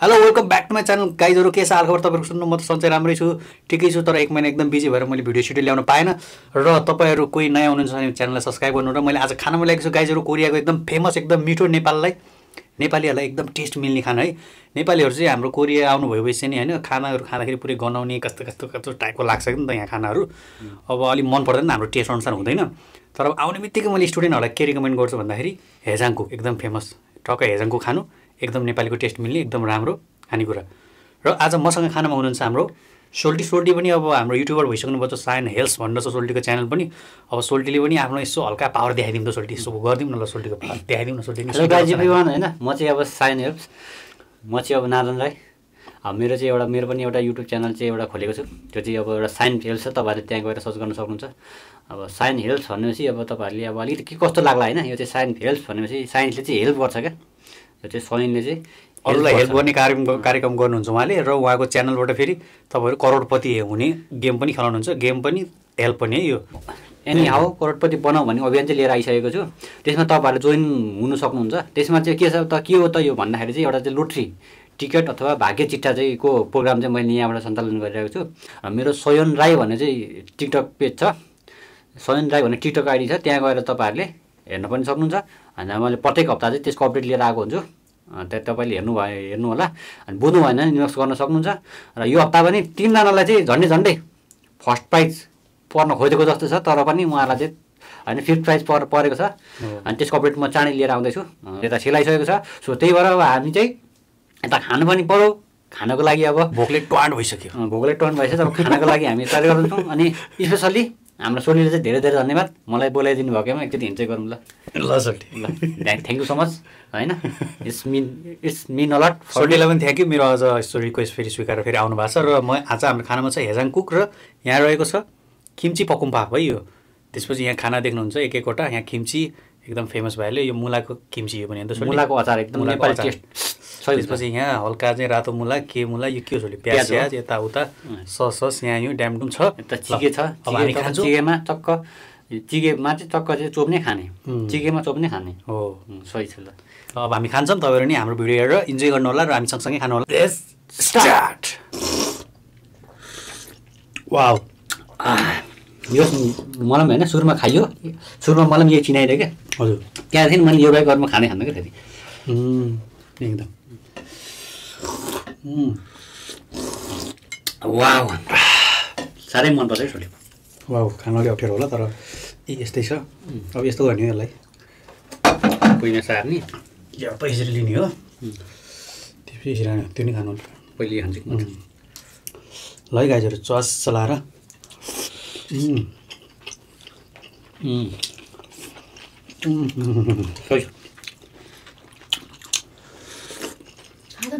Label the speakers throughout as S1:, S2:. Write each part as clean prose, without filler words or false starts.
S1: Hello welcome back to my channel गाइजहरू। के छ हालखबर तपाईँहरू? सुन्नु म त सन्चै राम्रै छु, ठिकै छु। तर एक महिना एकदम बिजी भएर मैले भिडियो सिडियो ल्याउन पाएन र तपाईँहरू कोही नयाँ हुनुहुन्छ भने च्यानललाई सब्सक्राइब गर्नु। र मैले आज खानामा ल्याएको छु गाइजहरू कोरियाको एकदम फेमस एकदम मिठो नेपालीहरूलाई एकदम टेस्ट मिल्ने खाना है। नेपालीहरू चाहिँ हाम्रो कोरिया आउनु भएपछि नि होइन खानाहरू खाँदाखेरि पुरै गनाउने कस्तो टाइपको लाग्छ नि त यहाँ खानाहरू। अब अलिक मन पर्दैन, हाम्रो टेस्ट अनुसार हुँदैन। तर आउने बित्तिकै मैले स्टुडेन्टहरूलाई के रिकमेन्ड गर्छु भन्दाखेरि हेजाङको एकदम फेमस टक्क हेजाङको खानु, एकदम नेपालीको टेस्ट मिल्ने एकदम राम्रो खानेकुरा। र आज मसँग खानामा हुनुहुन्छ हाम्रो सोल्टी पनि अब हाम्रो युट्युबर भइसक्नुभएको छ, साइन हेल्थ भनेर छ सोल्टीको च्यानल पनि। अब सोल्टीले पनि आफ्नो यसो हल्का पावर देखाइदिउँ त सोल्टी, यसो गरिदिउँ न ल सोल्टीको पावर देखाइदिउँ न सोल्टी।
S2: हेलो गाइज एभ्रीवान, होइन म चाहिँ अब साइन हेल्प्स, म चाहिँ अब नारायण राई। मेरो पनि एउटा युट्युब च्यानल चाहिँ एउटा खोलेको छु, त्यो चाहिँ अब एउटा साइन हेल्थ छ, तपाईँहरूले त्यहाँ गएर सर्च गर्न सक्नुहुन्छ। अब साइन हेल्थ भनेपछि अब तपाईँहरूले अब अलिकति के कस्तो लाग्ला होइन, यो चाहिँ साइन हेल्थ भनेपछि साइन्सले चाहिँ हेल्प गर्छ क्या, यो चाहिँ साइनले चाहिँ
S1: अरूलाई हेल्प गर्ने कार्यक्रम गर्नुहुन्छ उहाँले। र उहाँको च्यानलबाट फेरि तपाईँहरू करोडपति हुने गेम पनि खेलाउनुहुन्छ, गेम पनि हेल्प पनि है। यो
S2: एनी हाउ करोडपति बनाऊ भन्ने अभियान चाहिँ लिएर आइसकेको छु। त्यसमा तपाईँहरूले जोइन हुनु सक्नुहुन्छ। त्यसमा चाहिँ के छ त, के हो त यो भन्दाखेरि चाहिँ एउटा चाहिँ लोट्री टिकट अथवा भाग्य चिट्ठा चाहिँ को प्रोग्राम चाहिँ मैले यहाँबाट सञ्चालन गरिरहेको छु। मेरो सयन राई भन्ने चाहिँ टिकटक पेज छ, सयन राई भन्ने टिकटक आइडी छ, त्यहाँ गएर तपाईँहरूले हेर्न पनि सक्नुहुन्छ। अनि मैले प्रत्येक हप्ता चाहिँ त्यसको अपडेट लिएर आएको हुन्छु, त्यहाँ तपाईँले हेर्नु होला। अनि बुझ्नु भएन भने इनबक्स गर्न सक्नुहुन्छ। र यो हप्ता पनि 3 जनालाई चाहिँ झन्डै फर्स्ट प्राइज पर्न खोजेको जस्तो छ, तर पनि उहाँलाई चाहिँ होइन 5th प्राइज परेको छ। अनि त्यसको अपडेट म चाँडै लिएर आउँदैछु, यता सेलाइसकेको छ। सो त्यही भएर अब हामी चाहिँ यता खानु पनि पऱ्यो, खानको लागि अब
S1: भोकले टवान भइसक्यो,
S2: अब खानको लागि हामी तयारी गर्छौँ। अनि स्पेसल्ली हाम्रो सोलीले चाहिँ धेरै धेरै धन्यवाद, मलाई बोलाइदिनु भएकोमा एकचोटि इन्जोय गरौँ ल।
S1: ल सोल्टी
S2: ल, थ्याङ्क यू सो मच होइन, इट्स मिन अलट।
S1: सोल्टीलाई पनि थ्याङ्क यू, मेरो आज यस्तो रिक्वेस्ट फेरि स्वीकार फेरि आउनु भएको छ। र म आज हाम्रो खानामा छ हेजाङ कुक र यहाँ रहेको छ किम्ची पकुम्पा है यो। त्यसपछि यहाँ खाना देख्नुहुन्छ एक एकवटा, यहाँ किम्ची एकदम फेमस भइहाल्यो, यो मुलाको किम्ची हो भने
S2: मुलाको अचार एकदम नेपाली टेस्ट।
S1: त्यसपछि यहाँ हल्का चाहिँ रातो मुला के मुला यो के हो सोल्टी, प्याज यताउता सस यहाँ यो ड्यामडुम छ,
S2: यता चिगे छ।
S1: अब हामी खान्छौँ
S2: चिगेमा चाहिँ चक्क चाहिँ चोप्ने खाने, चिगेमा चोप्ने खाने
S1: हो,
S2: सही छ ल।
S1: अब हामी खान्छौँ, तपाईँहरू नि हाम्रो भिडियो हेरेर इन्जोय गर्नु होला र हामी सँगसँगै खानु होला। Let's start. वाउ,
S2: यो मलाई होइन सुरुमा खाइयो, सुरुमा मलाई यही चिनाइदियो क्या।
S1: हजुर,
S2: त्यहाँदेखि मैले यो घरमा खानै खानु क्या फेरि
S1: एकदम
S2: वाउ, साह्रै मनपर्छ है छोरी।
S1: वाउ, खानु अलिक अप्ठ्यारो होला तर यस्तै छ। अब यस्तो गर्ने हो यसलाई,
S2: पहिला सार्ने
S1: या त यसरी लिने हो, त्यसपछि यसरी हाल्ने, त्यो नि खानु
S2: पहिले खान्छु
S1: ल है गाइजहरू। चस चलाएर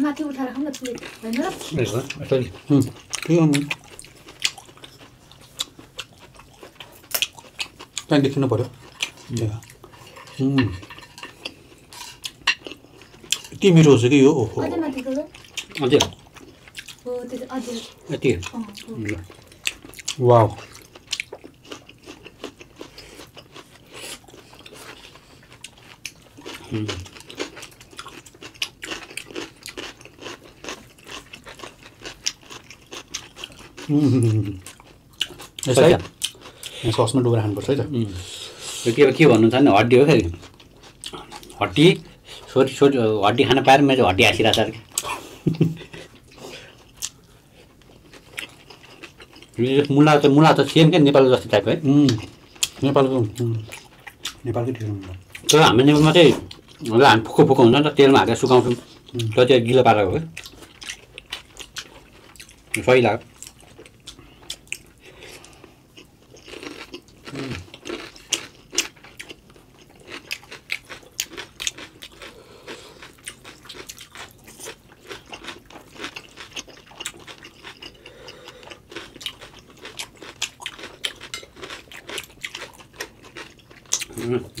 S3: माथि उठाएर खाउँ न प्लेट होइन र।
S1: त्यहाँ देखिनु पऱ्यो, यति मिठो हुन्छ कि यो। ओहो
S2: अझै यति
S1: वाउ, यसलाई यहाँ ससमा डुबेर खानुपर्छ है त।
S2: यो के भन्नुहुन्छ भने हड्डी हो फेरि, हड्डी छोरी हड्डी खान पाएर मेरो हड्डी हाँसिरहेको छ अरे। मुला त सेम क्या नेपालको जस्तो टाइपको है,
S1: नेपालकै ठिक हुन्छ।
S2: तर हाम्रो नेपालमा चाहिँ हामी फुको हुन्छ नि त, तेलमा हालेर सुकाउँछौँ, त्यो चाहिँ गिलो पारेको हो क्या, सही लाग्यो।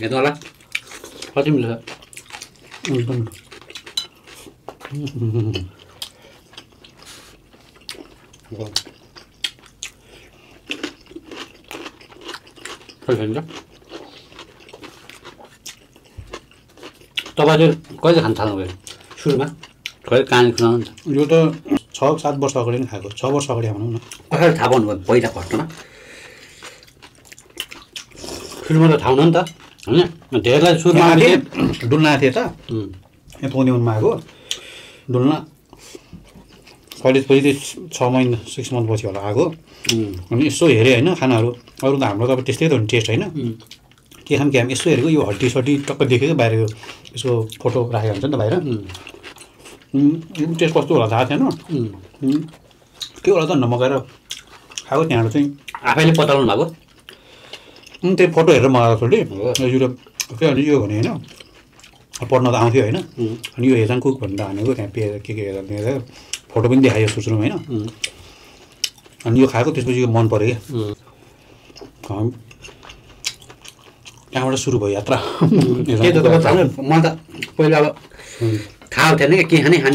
S2: हेर्नु होला कति मिल्छ
S1: एकदम
S2: तपाईले कहिले खान थाल्नुभयो सुरुमा खोइ कहानी सुनाउनु त
S1: यो त 6-7 वर्ष अगाडि नै खाएको 6 वर्ष अगाडि भनौँ न
S2: कसरी थाहा पाउनु भयो पहिला घटना सुरुमा त थाहा हुन नि त होइन धेरैलाई सुरुमा
S1: डुल्न थिएँ त यहाँ पौनीमा आएको डुल्न कलेजपछि 6 महिना 6 मन्थ पछि होला आएको अनि यसो हेरेँ होइन खानाहरू अरू त हाम्रो त अब त्यस्तै त हुने टेस्ट होइन के खाम यसो हेरेको यो हड्डी सड्डी टक्क देखेको बाहिर यसो फोटो राखेको हुन्छ नि त बाहिर टेस्ट कस्तो होला थाहा थिएन के होला त नमगाएर खाएको त्यहाँबाट चाहिँ
S2: आफैले पताउनु भएको
S1: त्यही फोटो हेरेर मगाएको छु यो के भन्छ यो भने होइन पढ्न त आउँथ्यो होइन अनि यो हेजाङ कुक भनेर हानेको त्यहाँ के हेरेर फोटो पनि देखायो सुरुमा होइन अनि यो खाएको त्यसपछि यो मन पऱ्यो क्या त्यहाँबाट सुरु भयो यात्रा
S2: म त पहिला अब थाहा थिएन क्या के खाने है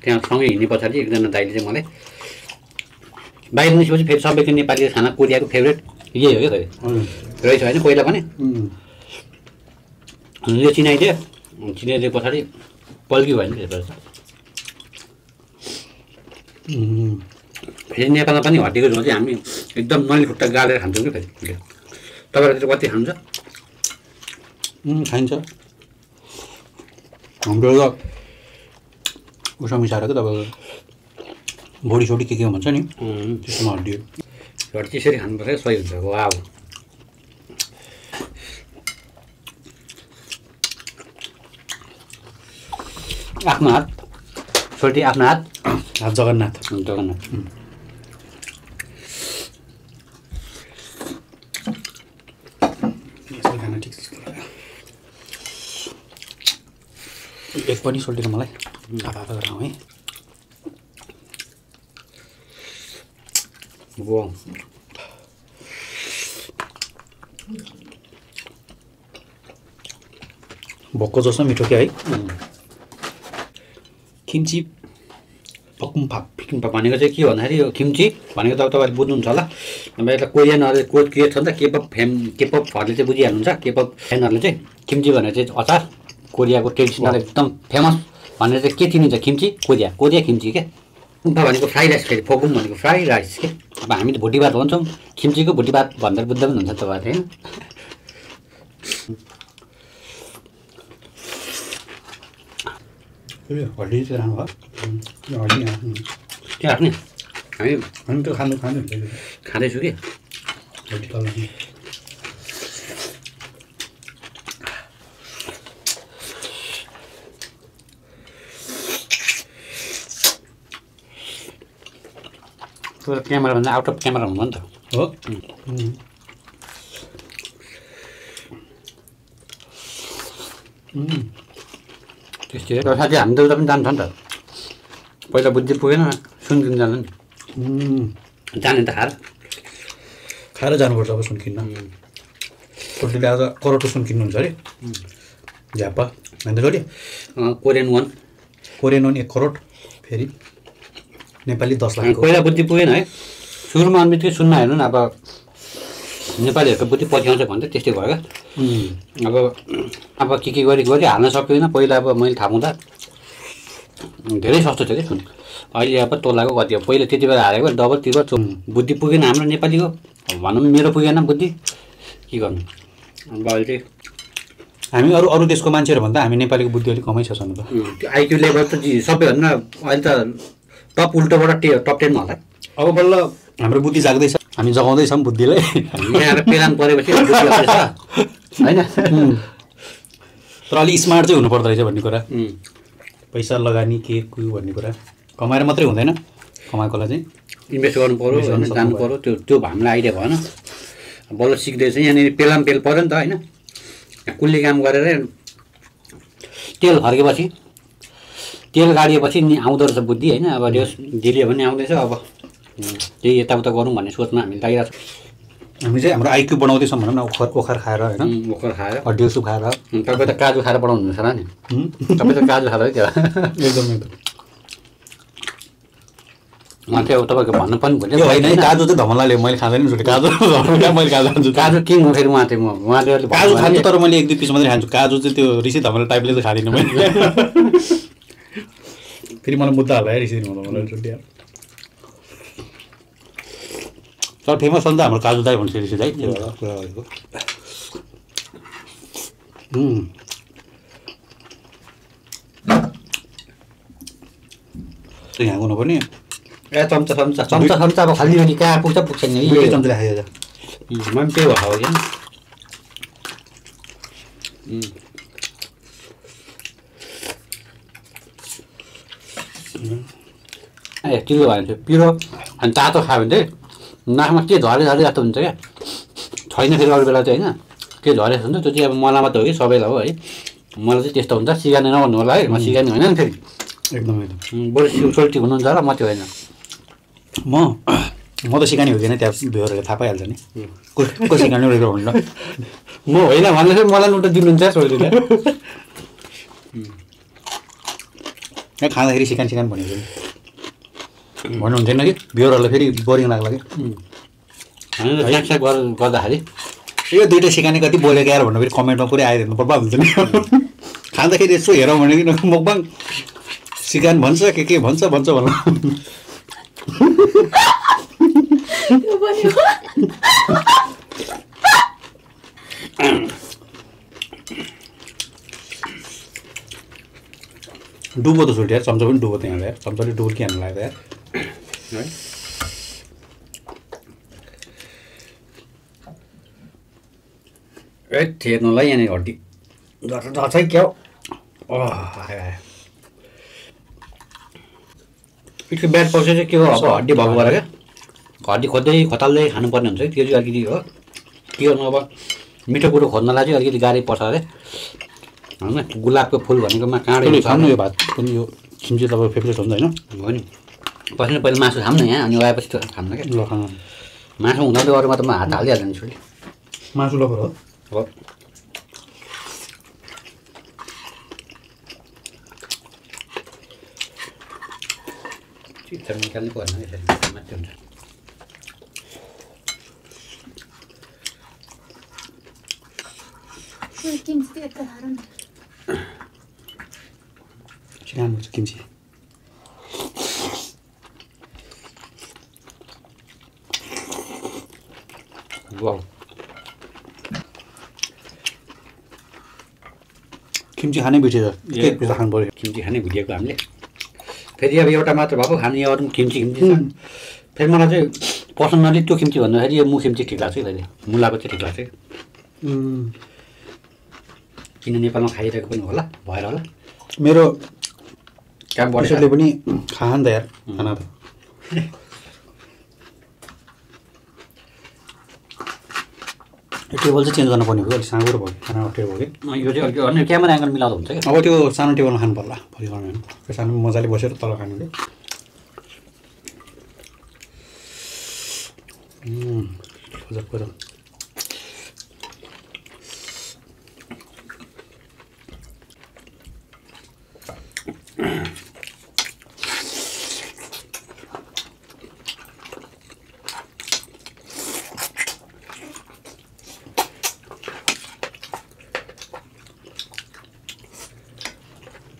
S2: त्यहाँ सँगै हिँड्ने पछाडि एकजना दाइले चाहिँ मलाई बाहिर निस्केपछि फेरि सबैको नेपाली खाना कोरियाको फेभरेट यही हो क्या रहेछ होइन पहिला पनि यो चिनाइदियो चिनाइदिए पछाडि पल्की भयो नि त्यसबाट फेरि नेपालमा पनि हड्डीको झोल चाहिँ हामी एकदम नलिखुट्टा गाडेर खान्छौँ कि फेरि तपाईँहरू कति खान्छ
S1: खाइन्छ हाम्रो त उसमा मिसाएर त तपाईँको भोडी सोडी के भन्छ नि त्यसमा हड्डी
S2: हड्डी त्यसरी खानुपर्छ सही हुन्छ वाउ आफ्नो हात सोल्टी आफ्नो हात
S1: जगन्नाथ खाना ठिक एक पनि सोल्टेर मलाई आफा गराउँ है भक्को जस्तो मिठो क्या है खिम्ची
S2: पकुम्फा भनेको चाहिँ के भन्दाखेरि यो खिम्ची भनेको त अब तपाईँले बुझ्नुहुन्छ होला अब यसलाई कोरियनहरूले कोड के छ नि त केपपहरूले चाहिँ बुझिहाल्नुहुन्छ केपप फ्यानहरूले चाहिँ खिम्ची भनेर चाहिँ अचार कोरियाको ट्रेडिसनल एकदम फेमस भनेर चाहिँ के चिनिन्छ खिम्ची कोरिया खिम्ची क्या कुम्फा भनेको फ्राई राइस फेरि फोकुम भनेको फ्राई राइस के अब हामी त भुटी भात भन्छौँ खिम्चीको भुटी भात भन्दा बुझ्दा पनि हुन्छ तपाईँहरूले होइन
S1: हड्डी चाहिँ राम्रो भयो हड्डी
S2: के राख्ने
S1: हामी त खाँदैछु
S2: कि
S1: हड्डी तल
S2: क्यामेरा भन्दा आउट अफ क्यामेरा हुनु नि त
S1: हो
S2: त्यस्तै हो साथी हामी त उता पनि जान्छ नि त पहिला बुद्धि पुगेन सुनकिन जानु नि जाने त
S1: खाएर जानुपर्छ अब सुन किन्न छोरीले आज करोडको सुन किन्नुहुन्छ अरे झ्याप्पा भन्दा छोरी
S2: कोरियन
S1: वान 1 करोड फेरि नेपाली 10 लाख
S2: पहिला बुद्धि पुगेन है सुरुमा अन्बित्तिकै सुन्न हेर्नु न अब नेपालीहरूको बुद्धि पछि आउँछ भन्दै त्यस्तै भयो क्या अब के गरी हाल्न सकिँदैन पहिला अब मैले थाहा हुँदा धेरै सस्तो थियो कि सुन अहिले अब तोलाको कति हो पहिला त्यति बेला हालेको डबल तिब्बल बुद्धि पुगेन हाम्रो नेपालीको भनौँ मेरो पुगेन बुद्धि के गर्नु अब अहिले
S1: हामी अरू देशको मान्छेहरूभन्दा हामी नेपालीको बुद्धि अलिक कमै छ त
S2: आइक्यू लेभल त सबैभन्दा अहिले त टप उल्टोबाट टप 10 मा होला
S1: अब बल्ल हाम्रो बुद्धि जाग्दैछ हामी जगाउँदैछौँ बुद्धिलाई
S2: यहाँ पेलान परेपछि होइन
S1: तर अलिक स्मार्ट चाहिँ हुनुपर्दो रहेछ भन्ने कुरा पैसा लगानी के भन्ने कुरा कमाएर मात्रै हुँदैन कमाएकोलाई चाहिँ
S2: इन्भेस्ट गर्नु पऱ्यो जानु पऱ्यो त्यो हामीलाई आइडिया भएन बल्ल सिक्दैछ यहाँनिर पेल पऱ्यो नि त होइन कुल्ली काम गरेर तेल फर्केपछि तेल गाडिएपछि नि आउँदो रहेछ बुद्धि होइन अब त्यो ढिलियो भने आउँदैछ अब त्यही यताउता गरौँ भन्ने सोचमा हामी लागिरहेको छौँ
S1: हामी चाहिँ हाम्रो आइक्यू बनाउँदैछौँ भनौँ न ओखर खाएर होइन
S2: ओखर खाएर
S1: हड्डी सुप खाएर
S2: तपाईँ त काजु खाएर बनाउनुहुन्छ होला नि तपाईँ त काजु खाएर है त्यो
S1: एकदम
S2: उहाँ चाहिँ अब तपाईँको भन्नु पनि भन्छ
S1: यो होइन है, काजु चाहिँ धमलाले मैले खाँदैन नि काजु मैले काजु खान्छु।
S2: काजु किङ हो फेरि उहाँ चाहिँ उहाँले अलि
S1: काजु खान्छु तर मैले 1-2 पिस मात्रै खान्छु। काजु चाहिँ त्यो ऋषि धमला टाइपले चाहिँ खाँदिनँ मैले। फेरि मलाई मुद्दा होला है ऋषि धमला छुट्टी। तर फेमस छ नि त हाम्रो काजु दाई भन्छ ऋषि दाई, त्यो भएर कुरा गरेको। यहाँ हुनु पनि
S2: ए चम्चा अब खाली भने कहाँ पुग्छ नि
S1: दुईटै चम्चा राखेको छ।
S2: मैले त्यही भएको हो क्या। ए पिरो भयो भने पिरो अनि तातो खायो भने चाहिँ नाकमा के झरे जस्तो हुन्छ क्या। छैन फेरि अरू बेला चाहिँ होइन के झरे जस्तो हुन्छ, त्यो चाहिँ अब मलाई मात्रै हो कि सबैलाई हो है। मलाई चाहिँ त्यस्तो हुन्छ, सिकाने नभन्नु होला है, म सिकाने होइन नि फेरि।
S1: एकदम
S2: बरु सोल्टी हुनुहुन्छ होला, म त्यो होइन।
S1: म त सिकाने हो कि त्यहाँ भ्यूहरूले थाहा पाइहाल्छ नि को सिकाउने रहेको हुन्छ।
S2: म होइन भन्नु चाहिँ मलाई नोट दिनुहुन्छ सोल्टीले।
S1: यहाँ खाँदाखेरि सिकान भनेको भन्नुहुन्छ नि कि भ्यूहरूलाई फेरि बोरिङ लाग्ला कि
S2: स्याक गर्दाखेरि
S1: यो दुइटै सिकाने कति बोलेको यार भन्नु फेरि कमेन्टमा पुरै आइदिनु बर्बाद हुन्छ नि। खाँदाखेरि यसो हेरौँ भने कि मुखबाङ सिकान भन्छ के भन्छ भन्नु। डुबो त सोल्टी यार, चम्चा पनि डुबो त यहाँ यार, चम्चाले डुबो के हाल्नु लाग्यो यार है।
S2: ए हेर्नुलाई यहाँनिर हड्डी झर्छ क्या हो। पिठको ब्याट पसेर चाहिँ के हो अब हड्डी भएको भएर क्या हड्डी खोज्दै खताल्दै खानुपर्ने हुन्छ है। त्यो चाहिँ अलिकति हो के गर्नु अब मिठो कुरो खोज्नलाई चाहिँ अलिकति गाह्रै पर्छ अरे होइन। गुलाबको फुल भनेकोमा काँडै
S1: खानु यो भात पनि, यो खिम्ची तपाईँ फेभरेट हुन्छ होइन
S2: हो नि। पछि पहिला मासु खाऊँ न यहाँ, अनि आएपछि त्यो खाऊँ न क्या।
S1: ल खानु
S2: मासु हुँदा त अरूमा त म हात हालिहाल्छु नि छोरी।
S1: मासु लबर हो
S2: हो चित्र निकाल्नु पर्ने यसरी मात्रै हुन्छ।
S1: चिकन किम्ची
S2: वाउ
S1: किम्ची खानै बिर्सेछ, एक पिस खानु पऱ्यो।
S2: किम्ची खानै भुलिएको हामीले। फेरि अब एउटा मात्र भएको खाने अरू पनि किम्ची छ। फेरि मलाई चाहिँ पर्सनली त्यो किम्ची भन्दाखेरि यो मु किम्ची ठिक लाग्छ कि अहिले मुलाको चाहिँ ठिक लाग्छ। किन नेपालमा खाइरहेको पनि होला भएर होला।
S1: मेरो
S2: काम
S1: बढेले पनि खान त यार खाना त टेबल चाहिँ चेन्ज गर्नु पर्ने भयो, अलिक सानो भयो खाना अप्ठ्यारो भयो कि।
S2: यो चाहिँ अलिक अन्य क्यामेरा एङ्गल मिलाउँदा हुन्छ क्या।
S1: अब त्यो सानो टेबलमा खानु पर्ला भोलि गर्नु होइन, त्यो सानो मजाले बसेर तल खानु कि।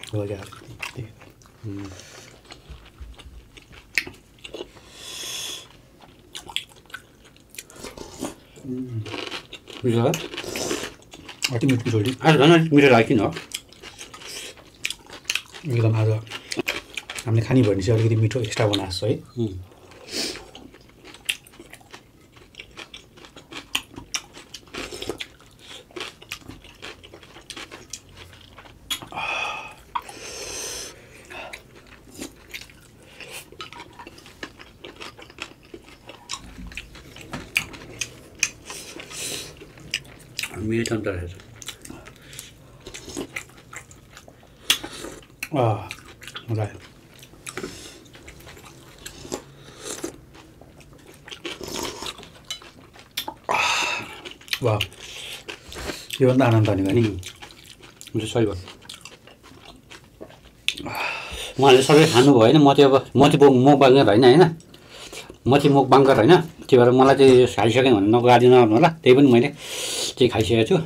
S1: हो गया अति मिठो छोडी
S2: आज झन् अलिक मिठो लाग्यो किन हो।
S1: एकदम आज हामीले खाने भनेपछि अलिकति मिठो एक्स्ट्रा बनाएको छ है।
S2: मिठो अन्त रहेछ।
S1: मजा आयो। वाह योभन्दा आनन्द भनेको नि
S2: हुन्छ सही भयो। उहाँहरूले सबै खानुभयो होइन म चाहिँ मुकबाङ्गर होइन होइन म चाहिँ मुकबाङ्गर होइन त्यही भएर मलाई चाहिँ खाइसकेँ भने नगरादिनु होला त्यही पनि मैले चाहिँ खाइसकेको छु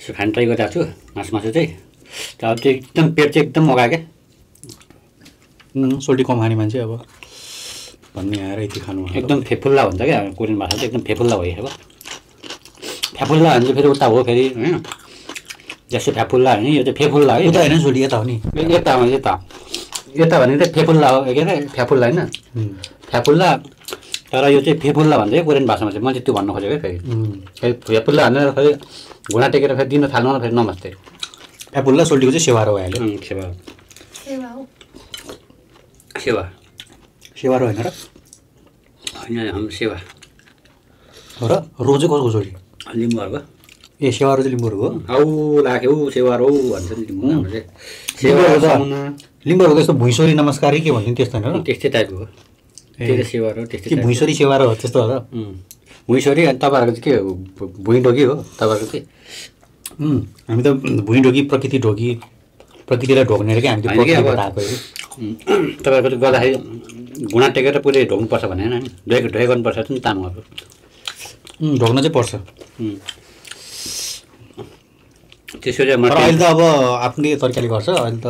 S2: यसो खान ट्राई गरिरहेको छु मासु चाहिँ अब त्यो एकदम पेट चाहिँ एकदम मगायो क्या
S1: सोल्टी कम खाने मान्छे अब भन्ने आएर यति खानु
S2: एकदम फेफुल्ला हुन्छ क्या कोरियन भाषा चाहिँ एकदम फेफुल्ला भयो अब फ्याफुल्ला भने चाहिँ फेरि उता हो फेरि होइन जस्तो फ्याफुल्ला होइन यो चाहिँ फेफुल्ला है
S1: उता होइन सोल्टी यता हो नि
S2: यता भनेको चाहिँ फेफुल्ला हो के अरे फ्याफुल्ला होइन फ्याफुल्ला तर यो चाहिँ फेफुल्ला भन्छ है कोरियन भाषामा चाहिँ मैले त्यो भन्नु खोजेको फेरि फ्याफुल्ला भनेर फेरि घुँडा टेकेर फेरि दिन थाल्नु फेरि नमस्ते
S1: फ्याफुल्ला सोल्टीको चाहिँ सेवारो भइहाल्यो
S2: सेवा
S3: सेवा हो
S2: सेवा
S1: सेवारो होइन र
S2: होइन सेवा
S1: हो र रो चाहिँ कसको सोल्टी
S2: लिम्बूहरूको
S1: ए सेवारो चाहिँ लिम्बूहरूको हो
S2: औ लाग्यो सेवारो भन्छ नि लिम्बू चाहिँ
S1: लिम्बूहरूको यस्तो भुइँसोरी नमस्कार के भन्छ नि त्यस्तो होइन
S2: त्यस्तै टाइपको हो त्यो सेवारो त्यस्तै
S1: कि भुइँसोरी सेवारो हो त्यस्तो हो र
S2: भुइँसोरी अनि तपाईँहरूको चाहिँ के हो भुइँ ढोकी हो तपाईँहरूको चाहिँ
S1: हामी त भुइँ ढोकी प्रकृतिलाई ढोक्ने क्या हामी त्यो आएको
S2: तपाईँहरूको चाहिँ गर्दाखेरि घुँडा टेकेर पुरै ढोक्नुपर्छ भने होइन ढोइ गर्नुपर्छ नि तामाङहरू
S1: ढोक्न चाहिँ पर्छ
S2: त्यसो चाहिँ
S1: अहिले त अब आफ्नै तरिकाले गर्छ अहिले त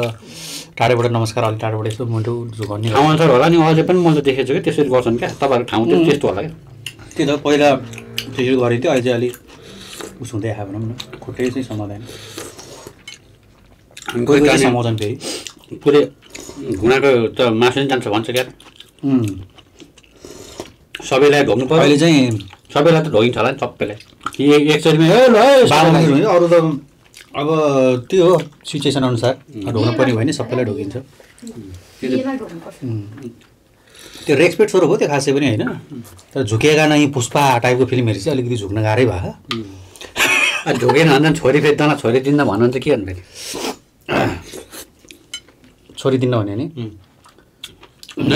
S1: टाढोबाट नमस्कार अलिक टाढोबाट यसो मुटु झुकाउने
S2: ठाउँ अनुसार होला नि अझै पनि मैले देखेको छु कि त्यसरी गर्छन् क्या तपाईँहरूको ठाउँ चाहिँ त्यस्तो होला क्या
S1: त्यही त पहिला त्यसरी गरिन्थ्यो अहिले चाहिँ अलिक उस हुँदै आयो भनौँ न खुट्टै चाहिँ समाउँदैन कोही समाउँछन् फेरि
S2: पुरै घुँडाको त मासु नै जान्छ भन्छ क्या सबैलाई ढोक्नु पर्यो
S1: अहिले चाहिँ
S2: सबैलाई त ढोगिन्छ होला नि सबैलाई एकचोटिमा
S1: अरू त अब त्यो हो सिचुएसन अनुसार ढोक्नु पर्ने भयो नि सबैलाई ढोकिन्छ त्यो रेस्पेक्ट स्वरूप हो त्यो खासै पनि होइन तर झुकेका नै पुष्पा टाइपको फिल्म हेरेपछि अलिकति झुक्न गाह्रै भयो
S2: झुकेन भने छोरी फेर्दैन छोरी दिन्न भन्नुहुन्छ के भन्नु फेरि
S1: छोरी दिन्न भने नि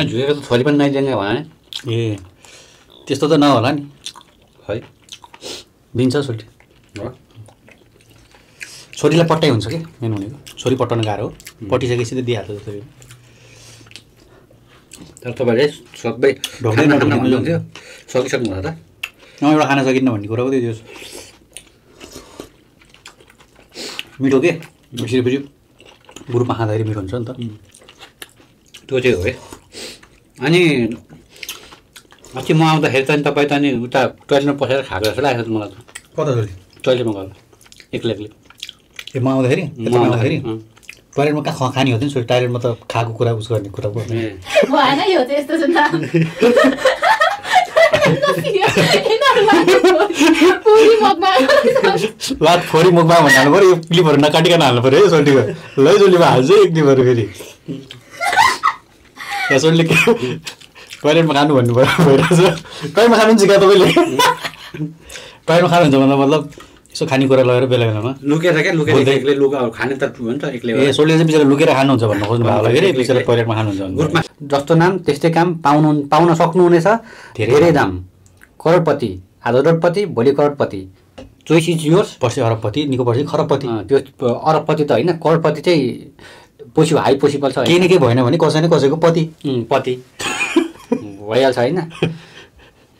S2: झुकेको त छोरी पनि नदिने भने
S1: ए त्यस्तो त नहोला नि
S2: है
S1: दिन्छ सोल्टी छोरीलाई पट्टाइ हुन्छ कि मेन भनेको छोरी पट्टाउन गाह्रो हो पटिसकेपछि त दिइहाल्छ जसरी
S2: तर तपाईँले सबै
S1: ढोक्दैन
S2: सकिसक्नु भयो त
S1: एउटा खान सकिन्न भन्ने कुरा पो त्यो मिठो के बेसी फेरि ग्रुपमा खाँदाखेरि मिठो हुन्छ नि त
S2: त्यो चाहिँ हो है अनि अस्ति म आउँदाखेरि त नि तपाईँ त नि उता टोइलेटमा पसेर खाएको जस्तो लागेको छ मलाई त
S1: कता छोरी
S2: टोइलेटमा गएर एक्लै
S1: ए म आउँदाखेरि टोइलेटमा कहाँ खाने हो नि छोरी टोइलेटमा त खाएको कुरा उस गर्ने कुरा पो
S3: भएन यो त यस्तो छ
S1: लात फोरी मुखमा भन्नु हाल्नु पऱ्यो यो क्लिपहरू नकाटिकन हाल्नु पऱ्यो है सोल्टीको लै जोलीमा हाल्छु एक क्लिपहरू फेरि यहाँ सोल्टीले के टोइलेटमा खानु भन्नु पऱ्यो भइरहेछ टोइलेटमा खानुहुन्छ क्या तपाईँले टोइलेटमा खानुहुन्छ भन्दा मतलब यसो खानेकुरा लगेर बेला बेलामा
S2: लुकेर क्या लुकेर लुगा खाने त हुन्छ एक्लै
S1: ए सोल्टीले चाहिँ बिचरा लुकेर खानुहुन्छ भन्नु खोज्नु भएको लगेर बिचरा टोइलेटमा खानुहुन्छ
S2: ग्रुपमा जस्तो नाम त्यस्तै काम पाउन सक्नुहुनेछ धेरै दाम करोडपति आज करोडपति भोलि करोडपति चोइस इज योर्स
S1: पर्सि अरबपति निको पर्सि खरबपति
S2: त्यो अरबपति त होइन करोडपति चाहिँ हाई पोसिबल छ
S1: केही न केही भएन भने कसै न कसैको पति
S2: भइहाल्छ होइन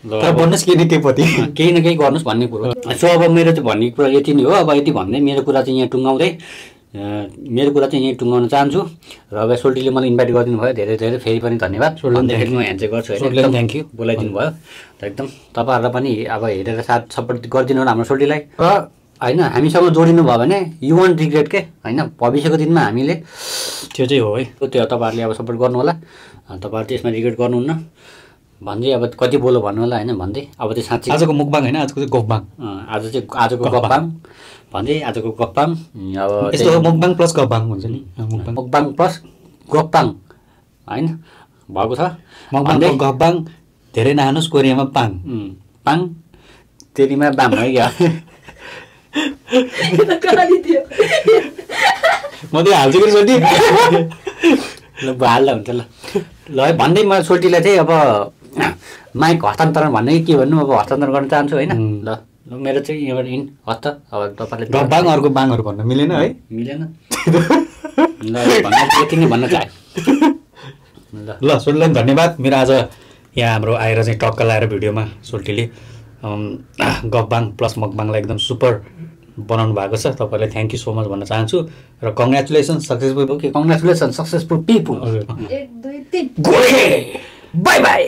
S1: तर भन्नुहोस् केही न केही पति
S2: केही न केही गर्नुहोस् भन्ने कुरो सो अब मेरो चाहिँ भन्ने कुरा यति नै हो अब यति भन्दै मेरो कुरा चाहिँ यहाँ टुङ्गाउँदै टुङ्गाउन चाहन्छु र अब सोल्टीले मलाई इन्भाइट गरिदिनु भयो धेरै धेरै फेरि पनि धन्यवाद सोल्टीले म ह्यान्ड गर्छु
S1: होइन थ्याङ्क यू
S2: बोलाइदिनु भयो र एकदम तपाईँहरूलाई पनि अब हेरेर साथ सपोर्ट गरिदिनु होला हाम्रो सोल्टीलाई र होइन हामीसँग जोडिनु भयो भने यु वन्ट रिग्रेट के होइन भविष्यको दिनमा हामीले
S1: त्यो चाहिँ हो है
S2: त्यो तपाईँहरूले अब सपोर्ट गर्नु होला तपाईँहरू त्यसमा रिग्रेट गर्नुहुन्न भन्दै अब कति बोलो भन्नु होला होइन भन्दै अब चाहिँ साँच्चै
S1: आजको मुकबाङ होइन आजको चाहिँ गफबाङ
S2: आजको गफबाङ भन्दै आजको गफबाङ अब
S1: यस्तो मुकबाङ प्लस गफबाङ हुन्छ नि
S2: मुकबाङ प्लस गफबाङ होइन भएको छ
S1: मुकबाङ गफबाङ धेरै नखानुहोस् कोरियामा पाङ
S2: पाङ तेरीमा बाम है क्या
S1: म त्यो हाल्छु कि सोल्टी
S2: ल हाल्दा हुन्छ ल ल है भन्दै म सोल्टीलाई चाहिँ अब माइक हस्तान्तरण भन्ने के भन्नु अब हस्तान्तरण गर्न चाहन्छु होइन ल मेरो चाहिँ यहाँबाट हस्त अब तपाईँले
S1: गफबाङ अर्को बाङहरू भन्न मिलेन है
S2: मिलेन ल यति नै भन्न चाहे
S1: ल सोल्टीलाई धन्यवाद। मेरो आज यहाँ हाम्रो आएर चाहिँ टक्क लाएर भिडियोमा सोल्टीले गफबाङ प्लस मकबाङलाई एकदम सुपर बनाउनु भएको छ। तपाईँलाई थ्याङ्क यू सो मच भन्न चाहन्छु र congratulation successful
S2: congratulation successful people.
S3: 1 2 3
S1: by by.